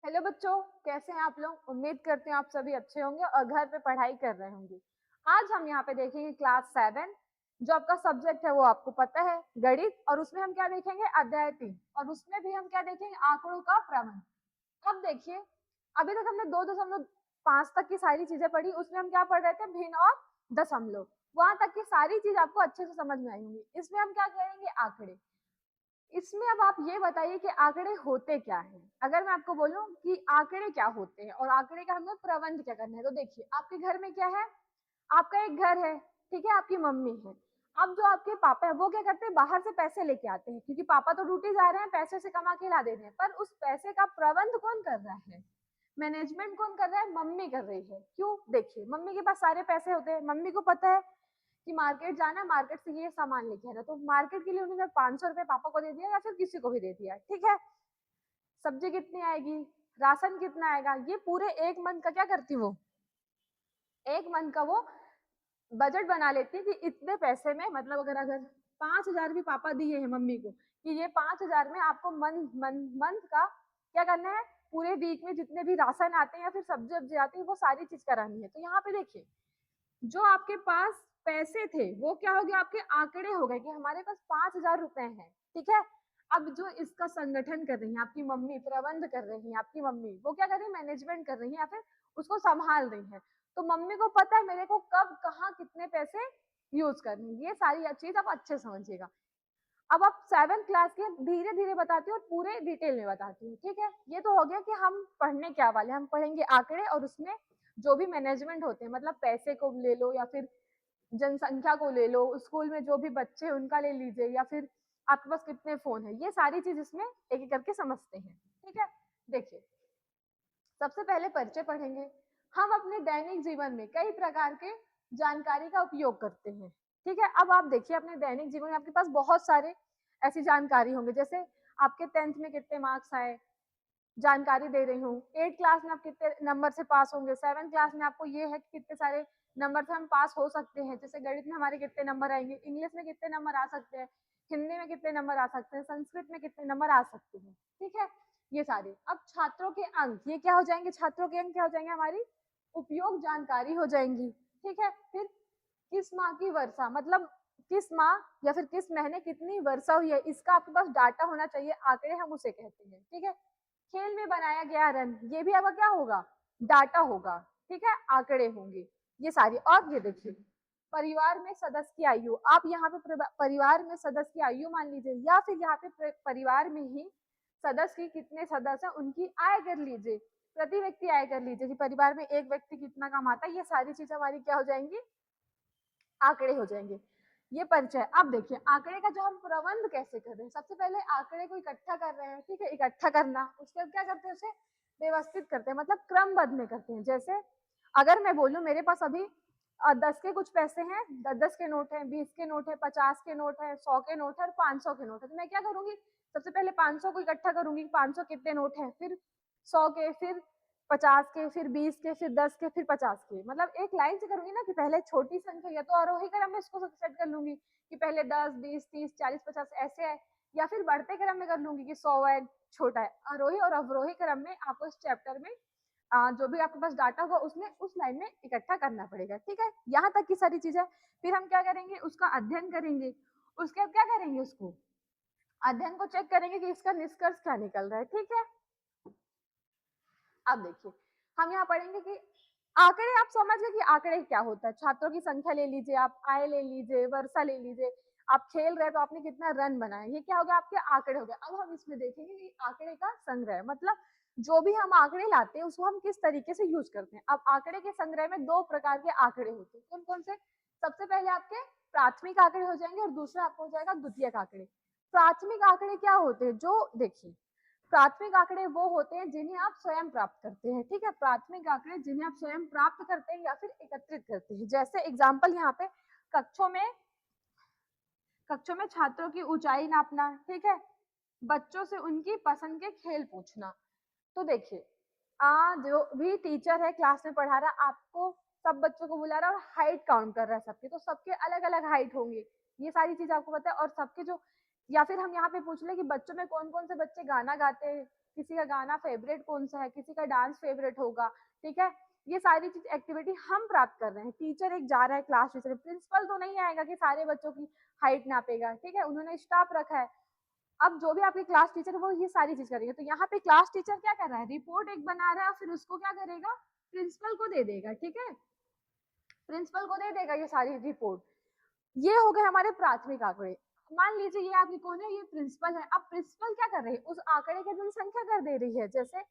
Hello बच्चों, कैसे हैं आप लोग। उम्मीद करते हैं आप सभी अच्छे होंगे और घर पे पढ़ाई कर रहे होंगे। आज हम यहाँ पे देखेंगे क्लास 7। जो आपका सब्जेक्ट है वो आपको पता है, गणित। और उसमें हम क्या देखेंगे, अध्याय 3। और उसमें भी हम क्या देखेंगे, आंकड़ों का प्रबंध। अब देखिए, अभी तक हमने 2.5 तक की सारी चीजें पढ़ी। उसमें हम क्या पढ़ रहे थे, भिन्न और दशमलव। वहां तक की सारी चीज आपको अच्छे से समझ में आई होंगी। इसमें हम क्या करेंगे, आंकड़े। इसमें अब आप ये बताइए कि आंकड़े होते क्या हैं। अगर मैं आपको बोलूं कि आंकड़े क्या होते हैं और आंकड़े का हमें प्रबंध क्या करना है, तो देखिए आपके घर में क्या है, आपका एक घर है, ठीक है, आपकी मम्मी है। अब जो आपके पापा है वो क्या करते हैं, बाहर से पैसे लेके आते हैं, क्योंकि पापा तो ड्यूटी जा रहे हैं, पैसे से कमा के ला दे रहे हैं। पर उस पैसे का प्रबंध कौन कर रहा है, मैनेजमेंट कौन कर रहा है, मम्मी कर रही है। क्यों, देखिए मम्मी के पास सारे पैसे होते हैं। मम्मी को पता है कि मार्केट जाना है, मार्केट से ये सामान लेके आना, तो मार्केट के लिए उन्होंने 500 रुपए पापा को दे दिया या फिर किसी को भी दे दिया, ठीक है। सब्जी कितनी आएगी, राशन कितना आएगा, ये पूरे एक मंथ का क्या करती वो, एक मंथ का वो बजट बना लेती है कि इतने पैसे में, मतलब अगर 5,000 भी पापा दिए हैं मम्मी को कि ये 5,000 में आपको मंथ का क्या करना है, पूरे वीक में जितने भी राशन आते हैं या फिर सब्जी वब्जी आती है वो सारी चीज करानी है। तो यहाँ पे देखिए, जो आपके पास पैसे थे वो क्या हो गया, आपके आंकड़े हो गए कि हमारे पास 5,000 रुपए हैं, ठीक है। अब जो इसका संगठन कर रही है आपकी मम्मी, प्रबंध कर रही है आपकी मम्मी, वो क्या कर रही है, मैनेजमेंट कर रही है या फिर उसको संभाल रही है। तो मम्मी को पता है मेरे को कब कहाँ कितने पैसे यूज करने, ये सारी चीज आप अच्छे समझिएगा। अब आप 7th क्लास के धीरे धीरे बताती हूँ और पूरे डिटेल में बताती हूँ, ठीक है। ये तो हो गया कि हम पढ़ने क्या वाले, हम पढ़ेंगे आंकड़े और उसमें जो भी मैनेजमेंट होते हैं, मतलब पैसे को ले लो या फिर जनसंख्या को ले लो, स्कूल में जो भी बच्चे उनका ले लीजिए, या फिर आपके पास कितने फोन है, ये सारी चीज इसमें एक एक करके समझते हैं, ठीक है। देखिए, सबसे पहले परिचय पढ़ेंगे। हम अपने दैनिक जीवन में कई प्रकार के जानकारी का उपयोग करते हैं, ठीक है। अब आप देखिए, अपने दैनिक जीवन में आपके पास बहुत सारे ऐसी जानकारी होंगे, जैसे आपके 10th में कितने मार्क्स आए, जानकारी दे रही हूँ। 8 क्लास में आप कितने नंबर से पास होंगे, 7 क्लास में आपको ये है कि कितने सारे नंबर से हम पास हो सकते हैं। जैसे गणित में हमारे कितने नंबर आएंगे, इंग्लिश में कितने नंबर आ सकते हैं, हिंदी में कितने नंबर आ सकते हैं, संस्कृत में कितने नंबर आ सकते हैं, ठीक है। ये सारे अब छात्रों के अंक, ये क्या हो जाएंगे, छात्रों के अंक क्या हो जाएंगे, हमारी उपयोग जानकारी हो जाएंगी, ठीक है। फिर किस माह की वर्षा, मतलब किस माह या फिर किस महीने कितनी वर्षा हुई है, इसका आपके पास डाटा होना चाहिए, आंकड़े हम उसे कहते हैं, ठीक है। खेल में बनाया गया रन, ये भी आपका क्या होगा, डाटा होगा, ठीक है, आंकड़े होंगे ये सारी। और ये देखिए, परिवार में सदस्य की आयु, आप यहाँ पे परिवार में सदस्य की आयु मान लीजिए, या फिर यहाँ पे परिवार में ही सदस्य की कितने सदस्य हैं उनकी आय कर लीजिए, प्रति व्यक्ति आय कर लीजिए कि परिवार में एक व्यक्ति कितना कमाता है। ये सारी चीजें हमारी क्या हो जाएंगी, आंकड़े हो जाएंगे। ये परिचय। अब देखिए आंकड़े का जो हम प्रबंध कैसे कर रहे हैं, सबसे पहले आंकड़े को इकट्ठा कर रहे हैं, ठीक है, इकट्ठा करना, उसके बाद क्या करते हैं, उसे व्यवस्थित करते हैं, मतलब क्रमबद्ध में करते हैं। जैसे अगर मैं बोलूं मेरे पास अभी 10 के कुछ पैसे हैं, 10 के नोट है, 20 के नोट है, 50 के नोट है, 100 के नोट है और 500 के नोट है, तो मैं क्या करूंगी, सबसे पहले 500 को इकट्ठा करूंगी, 500 कितने नोट है, फिर 100 के, फिर 50 के, फिर 20 के, फिर 10 के, फिर 50 के, मतलब एक लाइन से करूंगी ना कि पहले छोटी संख्या या तो आरोही क्रम में इसको सेट कर लूंगी कि पहले 10, 20, 30, 40, 50 ऐसे है, या फिर बढ़ते क्रम में कर लूंगी कि 100 है, छोटा है। आरोही और अवरोही क्रम में आपको इस चैप्टर में जो भी आपके पास डाटा होगा उसमें उस लाइन में इकट्ठा करना पड़ेगा, ठीक है। यहाँ तक की सारी चीजें। फिर हम क्या करेंगे, उसका अध्ययन करेंगे। उसके बाद क्या करेंगे, उसको अध्ययन को चेक करेंगे कि इसका निष्कर्ष क्या निकल रहा है, ठीक है। अब देखिए, हम यहाँ पढ़ेंगे कि आंकड़े, आप समझ गए कि आंकड़े क्या होता है। छात्रों की संख्या ले लीजिए, आप आय ले लीजिए, वर्षा ले लीजिए, आप खेल रहे तो आपने कितना रन बनाया, ये क्या हो गया, आपके आंकड़े हो गए। अब हम इसमें देखेंगे कि आंकड़े का संग्रह, मतलब जो भी हम आंकड़े लाते हैं उसको हम किस तरीके से यूज करते हैं। अब आंकड़े के संग्रह में 2 प्रकार के आंकड़े होते हैं, कौन कौन से, सबसे पहले आपके प्राथमिक आंकड़े हो जाएंगे और दूसरा आपको हो जाएगा द्वितीयक आंकड़े। प्राथमिक आंकड़े क्या होते हैं, जो देखिए प्राथमिक आंकड़े वो होते हैं जिन्हें आप स्वयं प्राप्त करते हैं, ठीक है। प्राथमिक आंकड़े जिन्हें आप स्वयं प्राप्त करते हैं या फिर एकत्रित करते हैं। जैसे एग्जांपल यहाँ पे कक्षों में छात्रों की ऊंचाई नापना, ठीक है, बच्चों से उनकी पसंद के खेल पूछना। तो देखिए, जो भी टीचर है क्लास में पढ़ा रहा, आपको सब बच्चों को बुला रहा है और हाइट काउंट कर रहा है सबकी, तो सबके अलग अलग हाइट होंगे, ये सारी चीज आपको पता है। और सबके जो या फिर हम यहाँ पे पूछ ले कि बच्चों में कौन कौन से बच्चे गाना गाते हैं, किसी का गाना फेवरेट कौन सा है, किसी का डांस फेवरेट होगा, ठीक है। ये सारी चीज एक्टिविटी हम प्राप्त कर रहे हैं। टीचर एक जा रहा है, क्लास टीचर, प्रिंसिपल तो नहीं आएगा कि सारे बच्चों की हाइट नापेगा, ठीक है, उन्होंने स्टाफ रखा है। अब जो भी आपकी क्लास टीचर है वो ये सारी चीज करेंगे। तो यहाँ पे क्लास टीचर क्या कर रहा है, रिपोर्ट एक बना रहा है, फिर उसको क्या करेगा, प्रिंसिपल को दे देगा, ठीक है, प्रिंसिपल को दे देगा ये सारी रिपोर्ट। ये हो गए हमारे प्राथमिक आंकड़े। मान लीजिए ये आपकी कौन है, ये प्रिंसिपल है। अब प्रिंसिपल क्या कर रही है, उस आंकड़े की जनसंख्या कर दे रही है। जैसे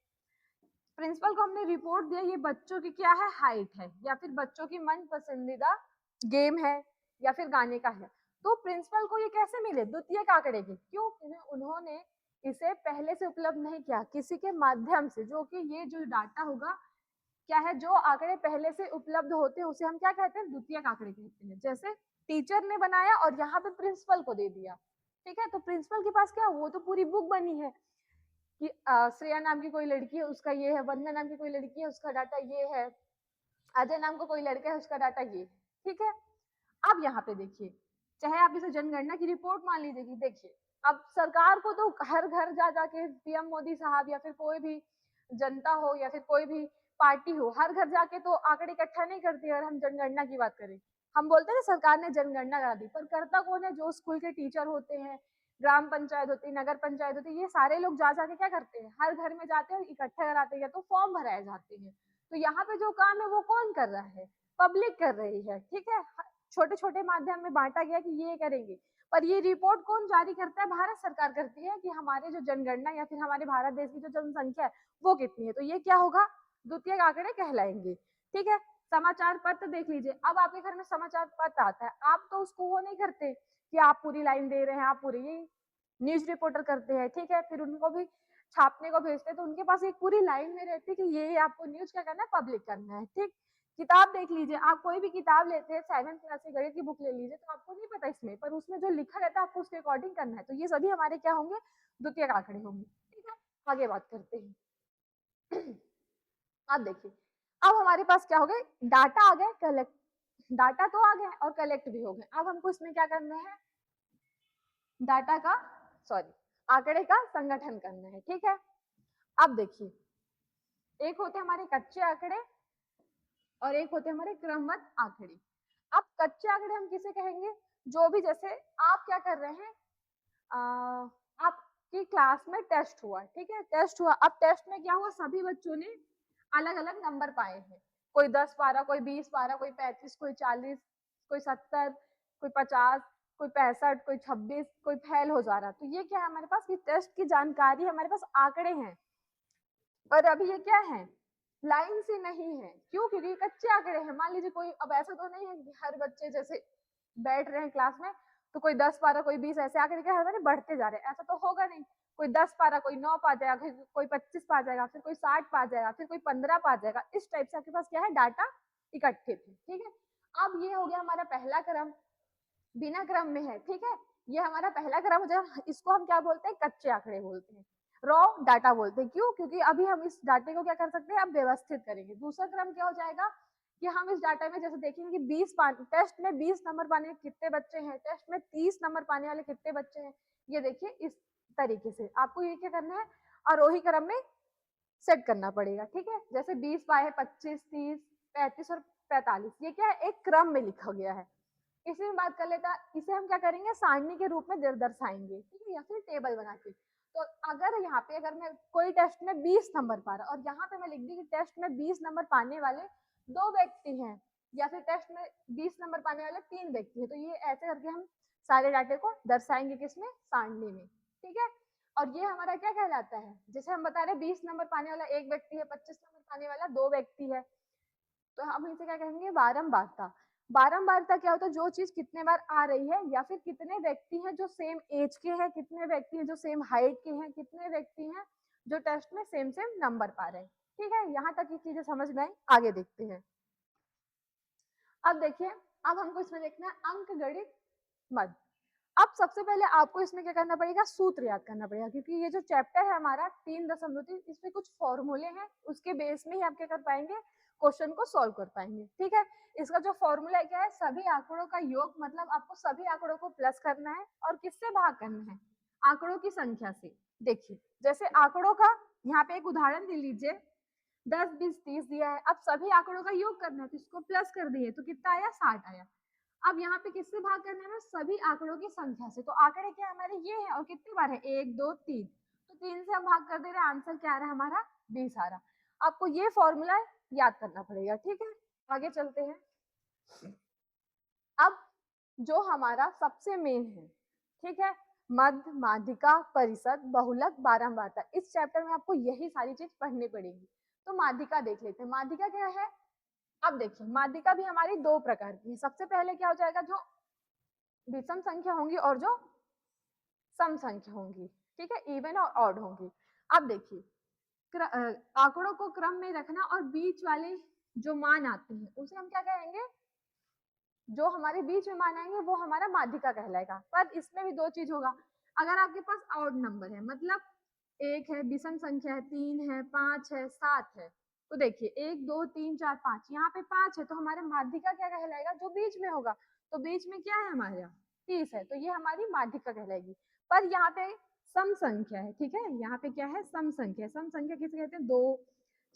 प्रिंसिपल को हमने रिपोर्ट दिया, ये बच्चों की क्या है, हाइट है, या फिर बच्चों की मन पसंदीदा गेम है, या फिर गाने का है। तो प्रिंसिपल को ये कैसे मिले, द्वितीयक आंकड़े के, क्यों, उन्होंने इसे पहले से उपलब्ध नहीं किया, किसी के माध्यम से, जो कि ये जो डाटा होगा क्या है, जो आंकड़े पहले से उपलब्ध होते हैं उसे हम क्या कहते हैं, द्वितीयक आंकड़े कहते हैं। जैसे टीचर ने बनाया और यहाँ पे प्रिंसिपल को दे दिया, ठीक है, तो प्रिंसिपल के पास क्या, वो तो पूरी बुक बनी है कि श्रेया नाम की कोई लड़की है उसका ये है, वंदना नाम की कोई लड़की है उसका डाटा ये है, अजय नाम का कोई लड़का है उसका डाटा ये, ठीक है। अब यहाँ पे देखिए, चाहे आप इसे जनगणना की रिपोर्ट मान लीजिए कि देखिए, अब सरकार को तो हर घर जा जाके पीएम मोदी साहब या फिर कोई भी जनता हो या फिर कोई भी पार्टी हो, हर घर जाके तो आंकड़े इकट्ठा नहीं करती है। अगर हम जनगणना की बात करें, हम बोलते हैं ना सरकार ने जनगणना करा दी, पर करता कौन है, जो स्कूल के टीचर होते हैं, ग्राम पंचायत होती है, नगर पंचायत होती है, ये सारे लोग जा जाके क्या करते हैं, हर घर में जाते हैं, इकट्ठा कराते हैं, या तो फॉर्म भराए जाते हैं। तो यहाँ पे जो काम है वो कौन कर रहा है, पब्लिक कर रही है, ठीक है। छोटे छोटे माध्यम में बांटा गया कि ये करेंगे, पर ये रिपोर्ट कौन जारी करता है, भारत सरकार करती है कि हमारे जो जनगणना या फिर हमारे भारत देश की जो जनसंख्या है वो कितनी है। तो ये क्या होगा, द्वितीयक आंकड़े कहलाएंगे, ठीक है। समाचार पत्र देख लीजिए, अब आपके घर में समाचार पत्र आता है, आप तो उसको वो नहीं करते कि आप पूरी लाइन दे रहे हैं, आप पूरी, ये न्यूज रिपोर्टर करते हैं, ठीक है, फिर उनको भी छापने को भेजते हैं, तो उनके पास एक पूरी लाइन में रहती है कि ये आपको न्यूज क्या करना है, पब्लिक करना है, ठीक। किताब देख लीजिए, आप कोई भी किताब लेते हैं, 7th क्लास की गणित की बुक ले लीजिए, तो आपको नहीं पता इसमें, पर उसमें जो लिखा रहता है आपको उसके अकॉर्डिंग करना है। तो ये सभी हमारे क्या होंगे, द्वितीयक आंकड़े होंगे, ठीक है। आगे बात करते हैं। अब देखिए, अब हमारे पास क्या हो गए, डाटा आ गए, कलेक्ट, डाटा तो आ गए और कलेक्ट भी हो गए। अब हमको इसमें क्या करना है, डाटा का, सॉरी, आंकड़े का संगठन करना है, ठीक है। अब देखिए, एक होते हमारे कच्चे आंकड़े और एक होते हमारे क्रमबद्ध आंकड़े। अब कच्चे आंकड़े हम किसे कहेंगे, जो भी, जैसे आप क्या कर रहे हैं, आपकी क्लास में टेस्ट हुआ, ठीक है, टेस्ट हुआ, अब टेस्ट में क्या हुआ, सभी बच्चों ने अलग अलग नंबर पाए हैं, कोई 10 12, कोई 20 12, कोई 35, कोई 40, कोई 70, कोई 50, कोई 65, कोई 26, कोई फेल हो जा रहा। तो ये क्या है हमारे पास, ये टेस्ट की जानकारी, हमारे पास आंकड़े हैं, पर अभी ये क्या है, लाइन से नहीं है, क्यों, क्योंकि ये कच्चे आंकड़े हैं। मान लीजिए कोई, अब ऐसा तो नहीं है कि हर बच्चे जैसे बैठ रहे हैं क्लास में तो कोई 10 12 कोई 20 ऐसे आंकड़े क्या हमारे बढ़ते जा रहे हैं, ऐसा तो होगा नहीं। कोई 10 12, कोई 9 पा जाएगा, फिर कोई 25 पा जाएगा, फिर कोई 60 पा जाएगा, फिर कोई 15 पा जाएगा, इस टाइप से आपके पास क्या है, डाटा इकट्ठे थे, ठीक है। अब ये हो गया हमारा पहला क्रम, बिना क्रम में है, ठीक है, ये हमारा पहला क्रम हो जाएगा। इसको हम क्या बोलते हैं, कच्चे आंकड़े बोलते हैं, रॉ डाटा बोलते हैं, क्यों, क्योंकि अभी हम इस डाटे को क्या कर सकते हैं, अब व्यवस्थित करेंगे। दूसरा क्रम क्या हो जाएगा कि हम इस डाटा में जैसे देखेंगे कि 20 टेस्ट में 20 नंबर पाने कितने बच्चे हैं, टेस्ट में 30 नंबर पाने वाले कितने बच्चे हैं, ये देखिए इस तरीके से आपको ये क्या करना है, आरोही क्रम में सेट करना पड़ेगा, ठीक है। जैसे 20 पाए, 25 30 35 और 45, ये क्या है, एक क्रम में लिखा गया है। इसी में बात कर लेता, इसे हम क्या करेंगे, सारणी के रूप में दर्शाएंगे, ठीक है, या फिर टेबल बना के। तो अगर यहाँ पे, अगर मैं कोई टेस्ट में 20 नंबर पा रहा और यहाँ पे मैं लिख दी कि टेस्ट में 20 नंबर पाने वाले 2 व्यक्ति हैं, या फिर टेस्ट में 20 नंबर पाने वाले 3 व्यक्ति हैं, तो ये ऐसे करके हम सारे डाटे को दर्शाएंगे किसमें, सारणी में, ठीक है। और ये हमारा क्या कहलाता है, जैसे हम बता रहे 20 नंबर पाने वाला 1 व्यक्ति है, 25 नंबर पाने वाला 2 व्यक्ति है, तो हम इसे क्या कहेंगे, बारंबारता। बारंबारता क्या होता है, जो चीज कितने बार आ रही है, या फिर कितने व्यक्ति हैं जो सेम एज के हैं, कितने व्यक्ति हैं जो सेम हाइट के हैं, कितने व्यक्ति हैं जो टेस्ट में सेम सेम नंबर पा रहे हैं, ठीक है। यहाँ तक ये चीजें समझ में आई, आगे देखते हैं। अब देखिए, अब हमको इसमें देखना है अंक गणित मद। अब सबसे पहले आपको इसमें क्या करना पड़ेगा, सूत्र याद करना पड़ेगा, क्योंकि ये जो चैप्टर है हमारा 3.3 इसमें कुछ फॉर्मूले हैं, उसके बेस में ही आप क्या कर पाएंगे, क्वेश्चन को सॉल्व कर पाएंगे। ठीक है, इसका जो फॉर्मूला क्या है, सभी आंकड़ों का योग, मतलब आपको सभी आंकड़ों को प्लस करना है और किससे भाग करना है, आंकड़ों की संख्या से। देखिए जैसे आंकड़ों का यहाँ पे एक उदाहरण ले लीजिए, 10, 20, 30 दिया है, अब सभी आंकड़ों का योग करना है तो इसको प्लस कर दिए तो कितना आया, 60 आया। अब यहाँ पे किससे भाग करना है, सभी आंकड़ों की संख्या से। तो आंकड़े क्या हमारे ये है और कितनी बार है, 1, 2, 3, तो 3 से हम भाग कर दे रहे हैं, आंसर क्या आ रहा है हमारा, 20 आ रहा। आपको ये फॉर्मूला याद करना पड़ेगा। ठीक है, आगे चलते हैं। अब जो हमारा सबसे मेन है, ठीक है, मध्य, माध्यिका, परिषद, बहुलक, बारंबारता, इस चैप्टर में आपको यही सारी चीज पढ़नी पड़ेगी। तो माध्यिका देख लेते हैं, माध्यिका क्या है। अब देखिए माध्यिका भी हमारी दो प्रकार की है। सबसे पहले क्या हो जाएगा, जो विषम संख्या होंगी और जो सम संख्या होंगी, ठीक है, इवन और ऑड होंगी। अब देखिए आंकड़ों को क्रम में रखना और बीच वाले जो मान आते हैं उसे हम क्या कहेंगे, जो हमारे बीच में मान आएंगे वो हमारा माध्यिका कहलाएगा। पर इसमें भी दो चीज होगा, अगर आपके पास ऑड नंबर है, मतलब 1 है, विषम संख्या है, 3 है, 5 है, 7 है, तो देखिए 1, 2, 3, 4, 5, यहाँ पे 5 है तो हमारा माध्यिका क्या कहलाएगा, जो बीच में होगा। तो बीच में क्या है हमारे यहाँ 30 है, तो ये हमारी माध्यिका कहलाएगी। पर यहाँ पे सम संख्या है, ठीक है, यहाँ पे क्या है, सम संख्या। सम संख्या किसे कहते हैं, 2,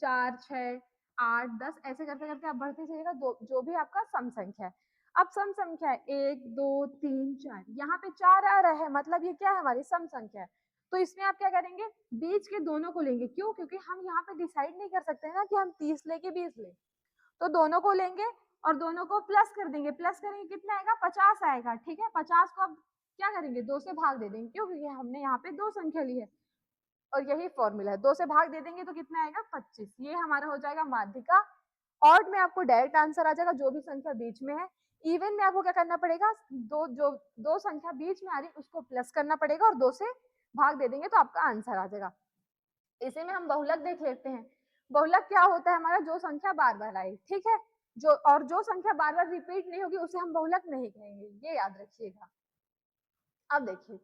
4, 6, 8, 10 ऐसे करते करते आप बढ़ते चलिएगा, जो भी आपका सम संख्या है। अब सम संख्या है 1, 2, 3, 4, यहाँ पे 4 आ रहा है, मतलब ये क्या है, हमारी सम संख्या है। तो इसमें आप क्या करेंगे, बीच के दोनों को लेंगे। क्यों, क्योंकि हम यहाँ पे डिसाइड नहीं कर सकते ना कि हम 30 ले के 20 ले, तो दोनों को लेंगे और दोनों को प्लस कर देंगे। प्लस करेंगे कितना आएगा, 50 आएगा। ठीक है, 50 को अब क्या करेंगे, 2 से भाग दे देंगे। क्यों, क्योंकि हमने यहाँ पे दो संख्या ली है और यही फॉर्मूला है, 2 से भाग दे देंगे तो कितना आएगा, 25। ये हमारा हो जाएगा माध्यिका। ऑड में आपको डायरेक्ट आंसर आ जाएगा, जो भी संख्या बीच में है। इवन में आपको क्या करना पड़ेगा, दो संख्या बीच में आ रही उसको प्लस करना पड़ेगा और 2 से भाग दे देंगे तो आपका आंसर आ जाएगा। इसी में हम बहुलक देख लेते हैं। बहुलक क्या होता है हमारा, जो संख्या बार बार आई, ठीक है, जो संख्या बार बार रिपीट नहीं होगी उसे हम बहुलक नहीं कहेंगे, ये याद रखिएगा। अब देखिए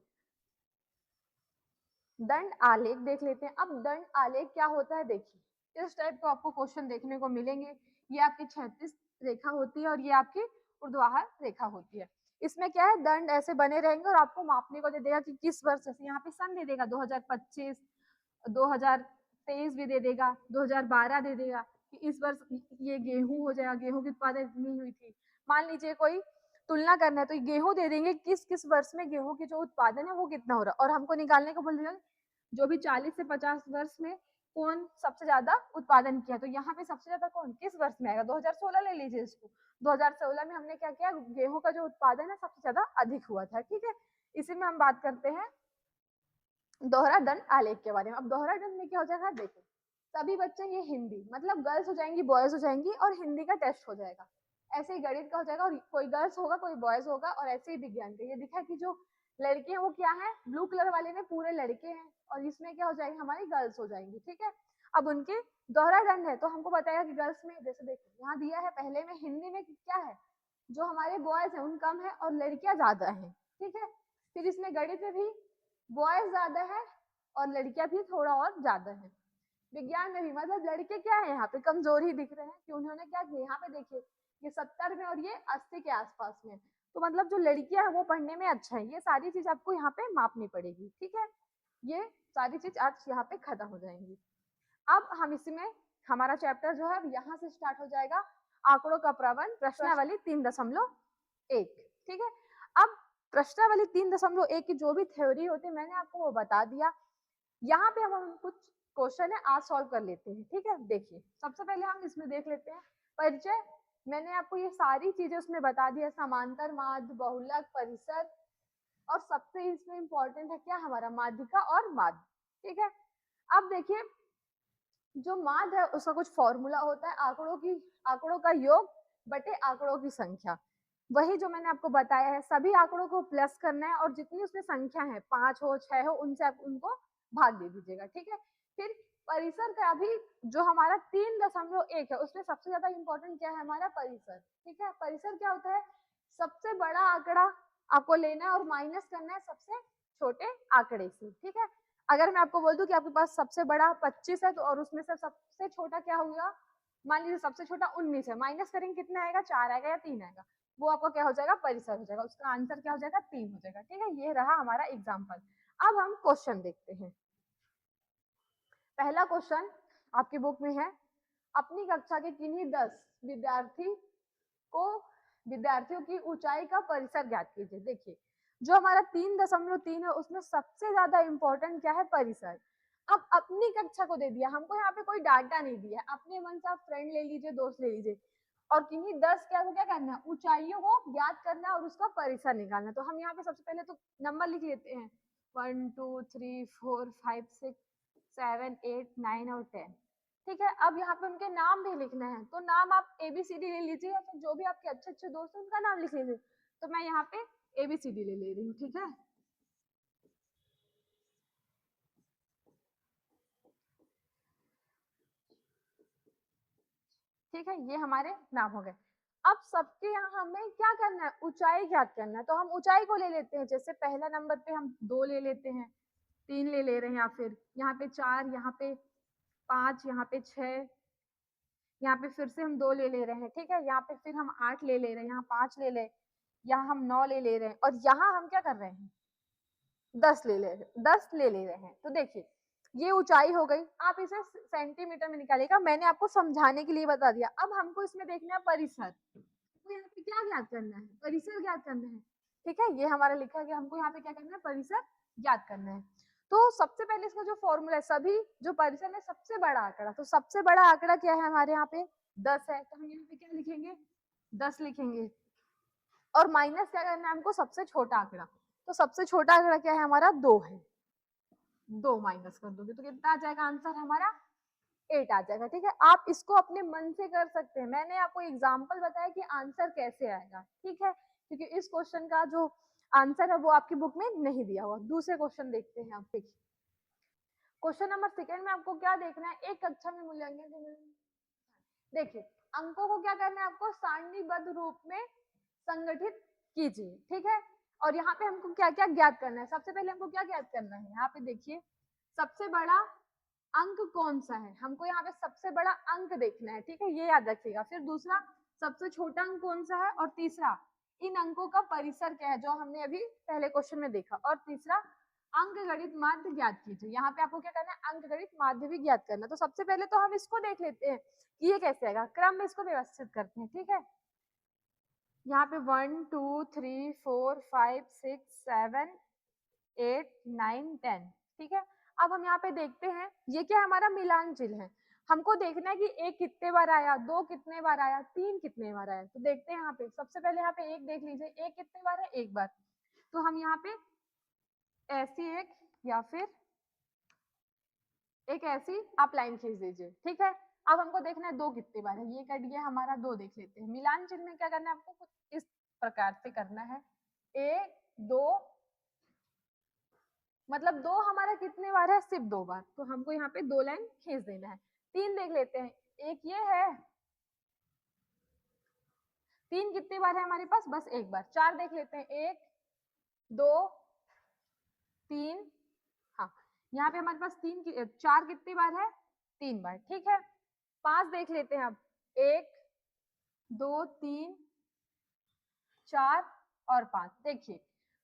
दंड आलेख देख लेते हैं। अब दंड आलेख क्या होता है, देखिए इस टाइप को आपको क्वेश्चन देखने को मिलेंगे। ये आपकी 36 रेखा होती है और ये आपकी ऊर्ध्वाधर रेखा होती है। इसमें क्या है, दंड ऐसे बने रहेंगे और आपको मापने को दे देगा कि किस वर्ष से, यहाँ पे सन दे देगा 2025, 2023 भी दे देगा, 2012 दे देगा कि इस वर्ष ये गेहूं हो जाएगा, गेहूं की उत्पादन इतनी हुई थी। मान लीजिए कोई तुलना करना है तो गेहूं दे देंगे, किस किस वर्ष में गेहूं की जो उत्पादन है वो कितना हो रहा है, और हमको निकालने को बोल देगा जो भी 40 से 50 वर्ष में कौन सबसे ज्यादा उत्पादन किया। तो यहाँ पे सबसे ज्यादा कौन किस वर्ष में आएगा, 2016 ले लीजिए इसको। 2016 में हमने क्या किया, गेहूं का जो उत्पादन है सबसे ज्यादा अधिक हुआ था। ठीक है, इसी में हम बात करते हैं दोहरा दंड आलेख के बारे में। अब दोहरा दंड में क्या हो जाएगा, देखो सभी बच्चे ये हिंदी, मतलब गर्ल्स हो जाएंगी, बॉयज हो जाएंगी और हिंदी का टेस्ट हो जाएगा। ऐसे ही गणित का हो जाएगा और कोई गर्ल्स होगा कोई बॉयज होगा, और ऐसे ही विज्ञान का। ये दिखा कि जो लड़के हैं वो क्या है, ब्लू कलर वाले में पूरे लड़के हैं और इसमें क्या हो जाएगी, हमारी गर्ल्स हो जाएंगी। ठीक है, अब उनके दोहरा दंड है तो हमको बताएगा कि गर्ल्स में, जैसे देखो यहाँ दिया है पहले में हिंदी में क्या है, जो हमारे बॉयज है उन कम है और लड़कियां ज्यादा है। ठीक है, फिर इसमें गणित में भी बॉयज ज्यादा है और लड़कियां भी थोड़ा और ज्यादा है। विज्ञान में भी मतलब लड़के क्या है यहाँ पे कमजोर ही दिख रहे हैं कि उन्होंने क्या किया, यहाँ पे देखिए ये 70 में और ये 80 के आसपास में, तो मतलब जो लड़कियां है वो पढ़ने में अच्छा है। ये सारी चीज आपको यहाँ पे मापनी पड़ेगी। ठीक है, ये सारी चीज आज यहाँ पे खत्म हो जाएंगी। अब हम इसमें हमारा चैप्टर जो है यहाँ से स्टार्ट हो जाएगा, आंकड़ों का प्रबंध प्रश्नावली 3.1। ठीक है, अब प्रश्नावली 3.1 की जो भी थ्योरी होती है मैंने आपको वो बता दिया। यहाँ पे हम कुछ क्वेश्चन है आज सॉल्व कर लेते हैं। ठीक है, देखिए सबसे पहले हम इसमें देख लेते हैं परिचय। मैंने आपको ये सारी चीजें उसमें बता दी है, समांतर, माध्य, बहुलक, परिसर, और सबसे इसमें इंपॉर्टेंट है क्या, हमारा माध्यिका और माध्य। ठीक है, अब देखिए जो माध्य है उसका कुछ फॉर्मूला होता है, आंकड़ों का योग बटे आंकड़ों की संख्या। वही जो मैंने आपको बताया है, सभी आंकड़ों को प्लस करना है और जितनी उसमें संख्या है 5 हो 6 हो उनसे आप उनको भाग दे दीजिएगा। ठीक है, फिर परिसर का भी जो हमारा 3.1 है उसमें सबसे ज्यादा इंपॉर्टेंट क्या है, हमारा परिसर। ठीक है, परिसर क्या होता है, सबसे बड़ा आंकड़ा आपको लेना है और माइनस करना है सबसे छोटे आंकड़े से, ठीक है। अगर मैं आपको बोल दूं कि आपके पास सबसे बड़ा 25 है तो और उसमें से सबसे छोटा क्या हुआ, मान लीजिए सबसे छोटा 19 है, माइनस करेंगे कितना आएगा, 4 आएगा या 3 आएगा, वो आपका क्या हो जाएगा, परिसर हो जाएगा, उसका आंसर क्या हो जाएगा, 3 हो जाएगा, ठीक है। ये रहा हमारा एग्जाम्पल। अब हम क्वेश्चन देखते हैं। पहला क्वेश्चन आपकी बुक में है, अपनी कक्षा के किन्हीं 10 विद्यार्थियों की ऊंचाई का परिसर ज्ञात कीजिए। देखिए जो हमारा 3.3 है उसमें सबसे ज्यादा इंपॉर्टेंट क्या है, परिसर। अब अपनी कक्षा को दे दिया, हमको यहाँ पे कोई डाटा नहीं दिया, अपने मन से आप फ्रेंड ले लीजिए, दोस्त ले लीजिए, और किन्हीं 10 क्या को क्या करना है, ऊंचाइयों को ज्ञात करना है और उसका परिसर निकालना है। तो हम यहाँ पे सबसे पहले तो नंबर लिख लेते हैं, 1 2 3 4 5 6 7 8 9 और 10, ठीक है। अब यहाँ पे उनके नाम भी लिखना है, तो नाम आप ABCD ले लीजिए या फिर जो भी आपके अच्छे अच्छे दोस्त हैं उनका नाम लिख लीजिए। तो मैं यहाँ पे ABCD ले रही हूँ, ठीक है। ठीक है, ये हमारे नाम हो गए। अब सबके यहाँ हमें क्या करना है, ऊंचाई ज्ञात करना है, तो हम ऊंचाई को ले लेते हैं। जैसे पहला नंबर पे हम 2 ले लेते हैं, 3 ले रहे हैं, या फिर यहाँ पे 4, यहाँ पे 5, यहाँ पे 6, यहाँ पे फिर से हम 2 ले रहे हैं, ठीक है। यहाँ पे फिर हम 8 ले रहे हैं, यहाँ 5 ले ले, यहाँ हम 9 ले रहे हैं, और यहाँ हम क्या कर रहे हैं, 10 ले रहे हैं। तो देखिए ये ऊंचाई हो गई, आप इसे सेंटीमीटर में निकालिएगा, मैंने आपको समझाने के लिए बता दिया। अब हमको इसमें देखना है परिसर, तो यहाँ पे क्या ज्ञात करना है, परिसर ज्ञात करना है, ठीक है। ये हमारा लिखा है कि हमको यहाँ पे क्या करना है, परिसर ज्ञात करना है। तो सबसे पहले इसका जो फॉर्मूला है, सभी जो परिसर में सबसे बड़ा आंकड़ा, तो सबसे बड़ा आंकड़ा क्या है हमारे यहाँ पे, 10 है, तो हम यहाँ पे क्या लिखेंगे, 10 लिखेंगे, और माइनस क्या करना है हमको, सबसे छोटा आंकड़ा, तो सबसे छोटा आंकड़ा क्या है हमारा, 2 है, 2 माइनस कर दोगे तो कितना आ जाएगा आंसर हमारा, 8 आ जाएगा, ठीक है। आप इसको अपने मन से कर सकते हैं, मैंने आपको एग्जांपल बताया कि आंसर कैसे आएगा, ठीक है, क्योंकि इस क्वेश्चन का जो आंसर है वो आपकी बुक में नहीं दिया हुआ। दूसरे क्वेश्चन देखते हैं, आप देखिए क्वेश्चन नंबर सेकंड में आपको क्या देखना है, एक कक्षा में मूल्यांकन। देखिए अंकों को क्या करना है, आपको सारणीबद्ध रूप में संगठित कीजिए, ठीक है। और यहाँ पे हमको क्या क्या ज्ञात करना है, सबसे पहले हमको क्या ज्ञात करना है, यहाँ पे देखिए सबसे बड़ा अंक कौन सा है, हमको यहाँ पे सबसे बड़ा अंक देखना है, ठीक है, ये याद रखिएगा। फिर दूसरा सबसे छोटा अंक कौन सा है, और तीसरा इन अंकों का परिसर क्या है, जो हमने अभी पहले क्वेश्चन में देखा, और तीसरा अंक गणित माध्य ज्ञात कीजिए। यहाँ पे आपको क्या करना है, अंक गणित माध्य भी ज्ञात करना। तो सबसे पहले तो हम इसको देख लेते हैं कि ये कैसे आएगा, क्रम में इसको व्यवस्थित करते हैं, ठीक है। यहाँ पे 1 2 3 4 5 6 7 8 9 10, ठीक है। अब हम यहाँ पे देखते हैं, ये क्या हमारा मिलान चिन्ह है, हमको देखना है कि 1 कितने बार आया, 2 कितने बार आया, 3 कितने बार आया। तो देखते हैं यहाँ पे, सबसे पहले यहाँ पे 1 देख लीजिए, 1 कितने बार है, 1 बार, तो हम यहाँ पे ऐसी एक या फिर एक ऐसी आप लाइन खींच दीजिए, ठीक है। अब हमको देखना है 2 कितने बार है, ये कट गया हमारा, 2 देख लेते हैं। मिलान चिन्ह में क्या करना है, आपको कुछ इस प्रकार से करना है, 1 2, मतलब 2 हमारा कितने बार है, सिर्फ 2 बार, तो हमको यहाँ पे 2 लाइन खींच देना है। 3 देख लेते हैं, एक ये है, 3 कितने बार है हमारे पास, बस 1 बार। 4 देख लेते हैं, 1 2 3, हाँ यहाँ पे हमारे पास 4 कितनी बार है, 3 बार, ठीक है। 5 देख लेते हैं अब, 1 2 3 4 और 5, देखिए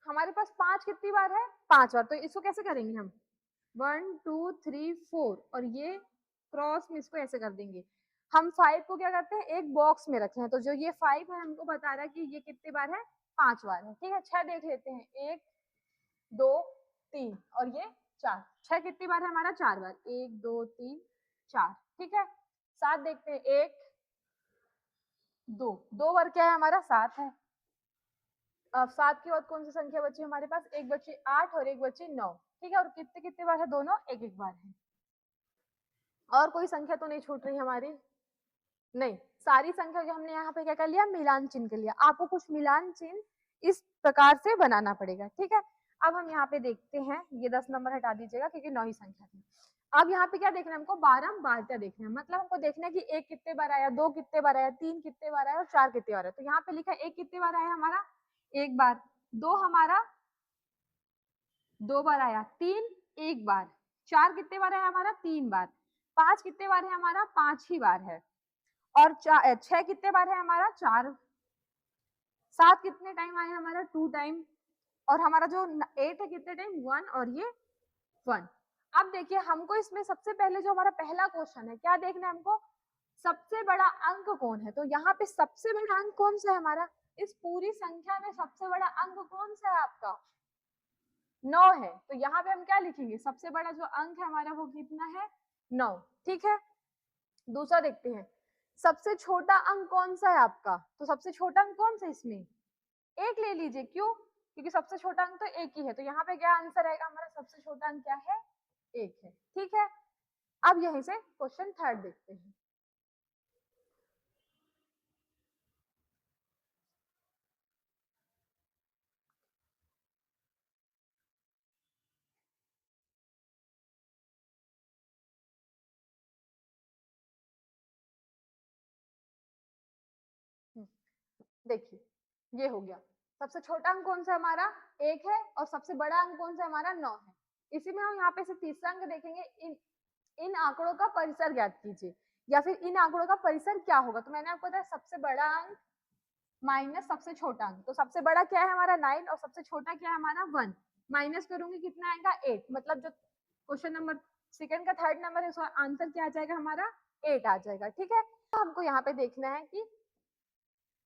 हमारे पास 5 कितनी बार है, 5 बार, तो इसको कैसे करेंगे हम, 1 2 3 4, और ये क्रॉस में इसको ऐसे कर देंगे। हम 5 को क्या करते हैं, एक बॉक्स में रखे हैं, तो जो ये 5 है हमको बता रहा है कि ये कितनी बार है, 5 बार है, ठीक है। 6 देख लेते हैं, 1 2 3 और ये 4, 6 कितनी बार है हमारा, 4 बार, 1 2 3 4, ठीक है। 7 देखते हैं, 1 2, 2 बार क्या है हमारा, 7 है। अब 7 के बाद कौन सी संख्या बची हमारे पास, एक बची 8 और एक बची 9, ठीक है। और कितने कितने बार है, दोनों एक एक बार है। और कोई संख्या तो नहीं छूट रही हमारी, नहीं, सारी संख्या जो हमने यहाँ पे क्या कर लिया, मिलान चिन्ह कर लिया। आपको कुछ मिलान चिन्ह इस प्रकार से बनाना पड़ेगा, ठीक है। अब हम यहाँ पे देखते हैं, ये 10 नंबर हटा दीजिएगा क्योंकि 9 ही संख्या थी। अब यहाँ पे क्या देखना है हमको, बारंबारता देखना है, मतलब हमको देखना है कि 1 कितने बार आया, 2 कितने बार आया, 3 कितने बार आया और 4 कितने बार आया। तो यहाँ पे लिखा है 1 कितने बार आया हमारा, 1 बार, 2 हमारा 2 बार आया, 3 1 बार, 4 कितने बार है हमारा 3 बार, 5 कितने बार है हमारा 5 ही बार है, और 6 कितने बार है हमारा 4, 7 कितने टाइम आया हमारा 2 टाइम, और हमारा जो 8 है कितने टाइम 1, और ये 1। अब देखिए हमको इसमें सबसे पहले जो हमारा पहला क्वेश्चन है क्या देखना है हमको, सबसे बड़ा अंक कौन है। तो यहाँ पे सबसे बड़ा अंक कौन सा है हमारा, इस पूरी संख्या में सबसे बड़ा अंक कौन सा है आपका 9 है। तो यहाँ पे हम क्या लिखेंगे, सबसे बड़ा जो अंक है हमारा वो कितना है 9। ठीक है, दूसरा देखते हैं, सबसे छोटा अंक कौन सा है आपका। तो सबसे छोटा अंक कौन सा है इसमें, एक ले लीजिए, क्यों, क्योंकि सबसे छोटा अंक तो एक ही है। तो यहाँ पे क्या आंसर आएगा हमारा, सबसे छोटा अंक क्या है, एक है। ठीक है, अब यहीं से क्वेश्चन थर्ड देखते हैं। देखिए ये हो गया, सबसे छोटा अंक कौन सा हमारा एक है, और सबसे बड़ा अंक कौन सा हमारा 9 है। इसी में हम यहाँ पे से तीसरा अंक देखेंगे, इन आंकड़ों का परिसर ज्ञात कीजिए, या फिर इन आंकड़ों का परिसर क्या होगा। तो मैंने आपको बताया सबसे बड़ा अंक माइनस सबसे छोटा अंक, तो सबसे बड़ा क्या है हमारा 9, और सबसे छोटा क्या है हमारा 1, माइनस करूंगी कितना आएगा 8, मतलब जो क्वेश्चन नंबर सेकंड का थर्ड नंबर है उसका आंसर क्या आ जाएगा हमारा 8 आ जाएगा। ठीक है, तो हमको यहाँ पे देखना है कि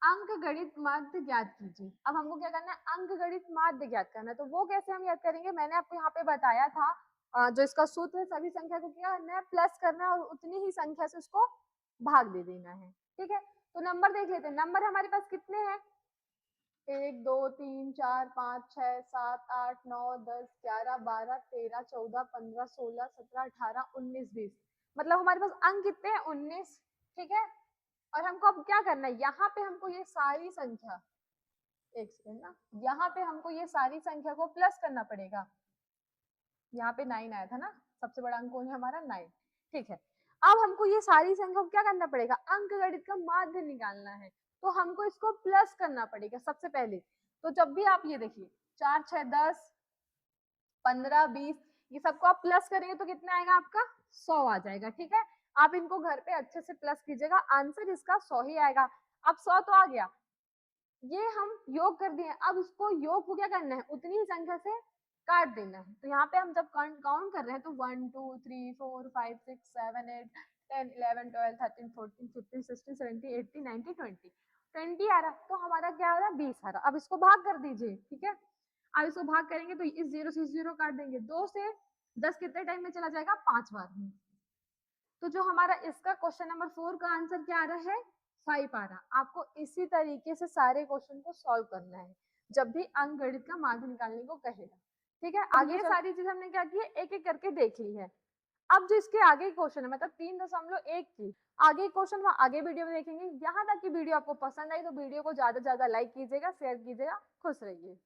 अंक गणित माध्य ज्ञात कीजिए। अब हमको क्या करना है, अंक गणित माध्य ज्ञात करना है। तो वो कैसे हम याद करेंगे, मैंने आपको यहाँ पे बताया था, जो इसका सूत्र है, सभी संख्या को क्या करना है प्लस करना है, और उतनी ही संख्या से उसको भाग दे देना है। ठीक है, तो नंबर देख लेते हैं, नंबर हमारे पास कितने हैं, 1 2 3 4 5 6 7 8 9 10 11 12 13 14 15 16 17 18 19 20, मतलब हमारे पास अंक कितने हैं 19। ठीक है, और हमको अब क्या करना है, यहाँ पे हमको ये सारी संख्या, एक सेकंड ना, यहाँ पे हमको ये सारी संख्या को प्लस करना पड़ेगा। यहाँ पे 9 आया था ना, सबसे बड़ा अंक कौन है हमारा 9। ठीक है, अब हमको ये सारी संख्या को क्या करना पड़ेगा, अंक गणित का माध्य निकालना है। तो हमको इसको प्लस करना पड़ेगा सबसे पहले। तो जब भी आप ये देखिए 4 6 10 15 20, ये सबको आप प्लस करेंगे तो कितना आएगा आपका 100 आ जाएगा। ठीक है, आप इनको घर पे अच्छे से प्लस कीजिएगा, आंसर इसका 100 ही आएगा। अब 100 तो आ गया, ये हम योग कर दिए, अब इसको योग को क्या करना है, उतनी ही संख्या से काट देना है। तो यहाँ पे हम जब काउंट कर रहे हैं तो 1 2 3 4 5 6 7 8 10 11 12 13 14 15 16 17 18 19 20 20 आ रहा, तो हमारा क्या आ रहा है 20 आ रहा। अब इसको भाग कर दीजिए। ठीक है, अब इसको भाग करेंगे तो इस 0 से 0 काट देंगे, 2 से 10 कितने टाइम में चला जाएगा 5 बार में। तो जो हमारा इसका क्वेश्चन नंबर 4 का आंसर क्या आ रहा है 5 आ रहा। आपको इसी तरीके से सारे क्वेश्चन को सॉल्व करना है जब भी अंक गणित का माध्य निकालने को कहेगा। ठीक है, आगे सारी चीज हमने क्या की है, एक एक करके देख ली है। अब जो इसके आगे क्वेश्चन है, मतलब 3.1 की आगे क्वेश्चन वो आगे वीडियो में देखेंगे। यहाँ तक की वीडियो आपको पसंद आई तो वीडियो को ज्यादा से ज्यादा लाइक कीजिएगा, शेयर कीजिएगा। खुश रहिए।